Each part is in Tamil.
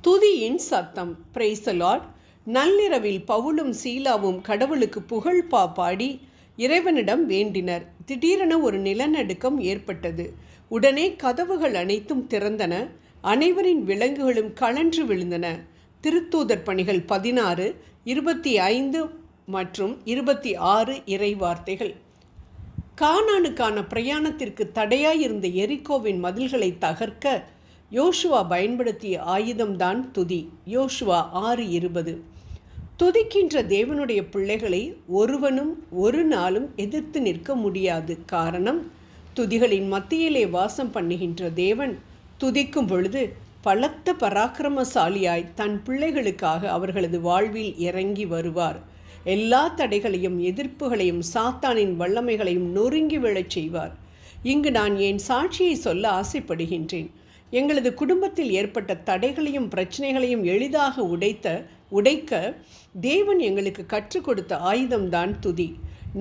துதியின் சத்தம். Praise the Lord. நள்ளிரவில் பவுலும் சீலாவும் கடவுளுக்கு புகழ் பாடி இறைவனிடம் வேண்டினர். திடீரென ஒரு நிலநடுக்கம் ஏற்பட்டது. உடனே கதவுகள் அனைத்தும் திறந்தன. அனைவரின் விலங்குகளும் கழன்று விழுந்தன. திருத்தூதர் பணிகள் 16, 25 மற்றும் 26 இறை வார்த்தைகள். கானானுக்கான பிரயாணத்திற்கு தடையாயிருந்த எரிகோவின் மதில்களை தகர்க்க யோசுவா பயன்படுத்திய ஆயுதம்தான் துதி. யோசுவா 6:20. துதிக்கின்ற தேவனுடைய பிள்ளைகளை ஒருவனும் ஒரு நாளும் எதிர்த்து நிற்க முடியாது. காரணம், துதிகளின் மத்தியிலே வாசம் பண்ணுகின்ற தேவன் துதிக்கும் பொழுது பலத்த பராக்கிரமசாலியாய் தன் பிள்ளைகளுக்காக அவர்களது வாழ்வில் இறங்கி வருவார். எல்லா தடைகளையும் எதிர்ப்புகளையும் சாத்தானின் வல்லமைகளையும் நொறுங்கி விழச் செய்வார். இங்கு நான் என் சாட்சியை சொல்ல ஆசைப்படுகின்றேன். எங்களது குடும்பத்தில் ஏற்பட்ட தடைகளையும் பிரச்சனைகளையும் எளிதாக உடைக்க தேவன் எங்களுக்கு கற்றுக் கொடுத்த ஆயுதம்தான் துதி.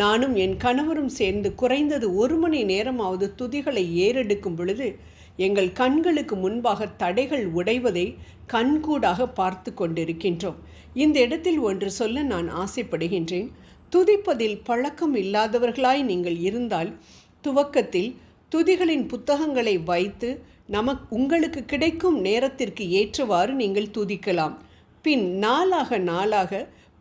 நானும் என் கணவரும் சேர்ந்து குறைந்தது 1 மணி நேரமாவது துதிகளை ஏறெடுக்கும் பொழுது எங்கள் கண்களுக்கு முன்பாக தடைகள் உடைவதை கண்கூடாக பார்த்து கொண்டிருக்கின்றோம். இந்த இடத்தில் ஒன்று சொல்ல நான் ஆசைப்படுகின்றேன். துதிப்பதில் பழக்கம் இல்லாதவர்களாய் நீங்கள் இருந்தால் துவக்கத்தில் துதிகளின் புத்தகங்களை வைத்து உங்களுக்கு கிடைக்கும் நேரத்திற்கு ஏற்றவாறு நீங்கள் துதிக்கலாம். பின் நாளாக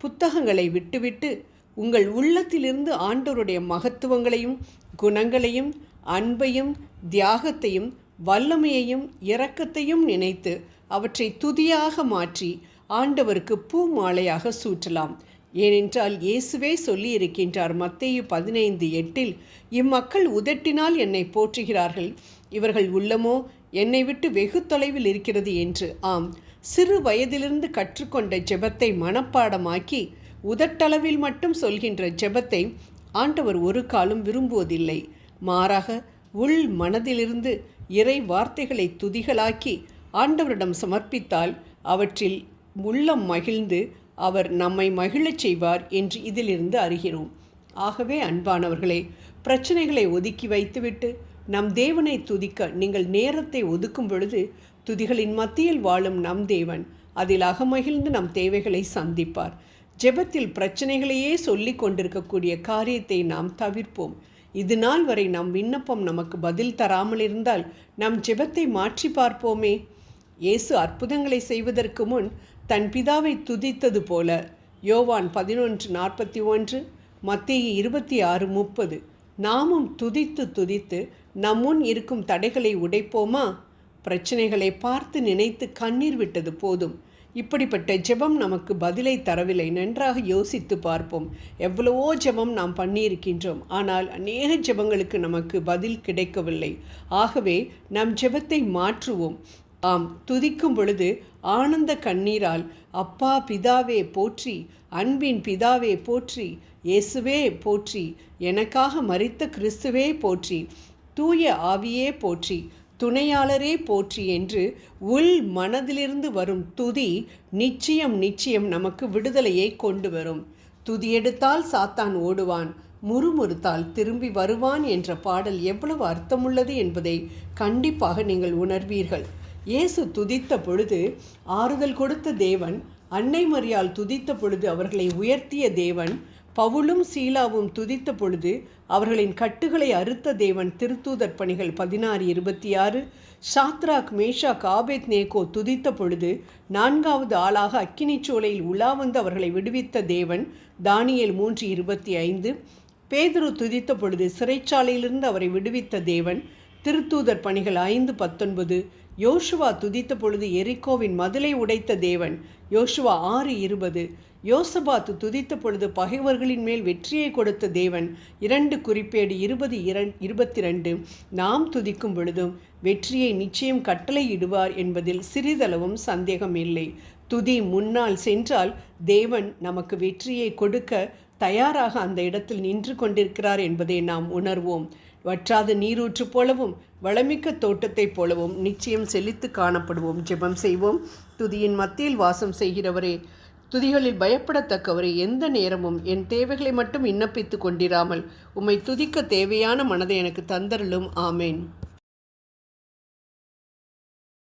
புத்தகங்களை விட்டுவிட்டு உங்கள் உள்ளத்திலிருந்து ஆண்டவருடைய மகத்துவங்களையும் குணங்களையும் அன்பையும் தியாகத்தையும் வல்லமையையும் இரக்கத்தையும் நினைத்து அவற்றை துதியாக மாற்றி ஆண்டவருக்கு பூ மாலையாக சூட்டலாம். ஏனென்றால் இயேசுவே சொல்லி இருக்கின்றார் மத்தேயு 15:8, இம்மக்கள் உதட்டினால் என்னை போற்றுகிறார்கள், இவர்கள் உள்ளமோ என்னை விட்டு வெகு தொலைவில் இருக்கிறது என்று. ஆம், சிறு வயதிலிருந்து கற்றுக்கொண்ட ஜெபத்தை மனப்பாடமாக்கி உதட்டளவில் மட்டும் சொல்கின்ற ஜெபத்தை ஆண்டவர் ஒரு காலம் விரும்புவதில்லை. மாறாக உள் மனதிலிருந்து இறை வார்த்தைகளை துதிகளாக்கி ஆண்டவரிடம் சமர்ப்பித்தால் அவற்றில் உள்ளம் மகிழ்ந்து அவர் நம்மை மகிழச் செய்வார் என்று இதிலிருந்து அறிகிறோம். ஆகவே அன்பானவர்களே, பிரச்சனைகளை ஒதுக்கி வைத்துவிட்டு நம் தேவனை துதிக்க நீங்கள் நேரத்தை ஒதுக்கும் பொழுது துதிகளின் மத்தியில் வாழும் நம் தேவன் அதில் அகமகிழ்ந்து நம் தேவைகளை சந்திப்பார். ஜெபத்தில் பிரச்சனைகளையே சொல்லி கொண்டிருக்கக்கூடிய காரியத்தை நாம் தவிர்ப்போம். இது நாள் வரை நம் விண்ணப்பம் நமக்கு பதில் தராமல் இருந்தால் நம் ஜெபத்தை மாற்றி பார்ப்போமே. இயேசு அற்புதங்களை செய்வதற்கு முன் தன் பிதாவை துதித்தது போல யோவான் 11:41, மத்தேயு 26:30 நாமும் துதித்து நம் முன் இருக்கும் தடைகளை உடைப்போமா? பிரச்சனைகளை பார்த்து நினைத்து கண்ணீர் விட்டது போதும். இப்படிப்பட்ட ஜெபம் நமக்கு பதிலை தரவில்லை. நன்றாக யோசித்து பார்ப்போம். எவ்வளவோ ஜெபம் நாம் பண்ணியிருக்கின்றோம், ஆனால் அநேக ஜெபங்களுக்கு நமக்கு பதில் கிடைக்கவில்லை. ஆகவே நம் ஜெபத்தை மாற்றுவோம். ஆம், துதிக்கும் பொழுது ஆனந்த கண்ணீரால் அப்பா பிதாவே போற்றி, அன்பின் பிதாவே போற்றி, இயேசுவே போற்றி, எனக்காக மரித்த கிறிஸ்துவே போற்றி, தூய ஆவியே போற்றி, துணையாளரே போற்றி என்று உள் மனதிலிருந்து வரும் துதி நிச்சயம் நமக்கு விடுதலையை கொண்டு வரும். துதியெடுத்தால் சாத்தான் ஓடுவான், முறுமுறுத்தால் திரும்பி வருவான் என்ற பாடல் எவ்வளவு அர்த்தமுள்ளது என்பதை கண்டிப்பாக நீங்கள் உணர்வீர்கள். இயேசு துதித்த பொழுது ஆறுதல் கொடுத்த தேவன், அன்னை மரியாள் துதித்த பொழுது அவர்களை உயர்த்திய தேவன், பவுலும் சீலாவும் துதித்த பொழுது அவர்களின் கட்டுகளை அறுத்த தேவன். திருத்தூதர் பணிகள் 16:26. சாத்ராக் மேஷாக் ஆபேத்நேகோ துதித்த பொழுது 4வது ஆளாக அக்கினிச்சோலையில் உலா வந்து அவர்களை விடுவித்த தேவன். தானியேல் 3:25. பேதுரு துதித்த பொழுது சிறைச்சாலையிலிருந்து அவரை விடுவித்த தேவன். திருத்தூதர் பணிகள் 5:19. யோசுவா துதித்த பொழுது எரிகோவின் மதிலை உடைத்த தேவன். யோசுவா 6:20. யோசபாத்து துதித்த பொழுது பகைவர்களின் மேல் வெற்றியை கொடுத்த தேவன். 2 குறிப்பேடு 20:22. நாம் துதிக்கும் பொழுதும் வெற்றியை நிச்சயம் கட்டளையிடுவார் என்பதில் சிறிதளவும் சந்தேகம் இல்லை. துதி முன்னால் சென்றால் தேவன் நமக்கு வெற்றியை கொடுக்க தயாராக அந்த இடத்தில் நின்று கொண்டிருக்கிறார் என்பதை நாம் உணர்வோம். வற்றாத நீரூற்று போலவும் வளமிக்க தோட்டத்தைப் போலவும் நிச்சயம் செழித்து காணப்படுவோம். ஜெபம் செய்வோம். துதியின் மத்தியில் வாசம் செய்கிறவரே, துதிகளில் பயப்படத்தக்கவரை எந்த நேரமும் என் தேவைகளை மட்டும் விண்ணப்பித்து கொண்டிராமல் உம்மை துதிக்க தேவையான மனதை எனக்கு தந்தருளும். ஆமேன்.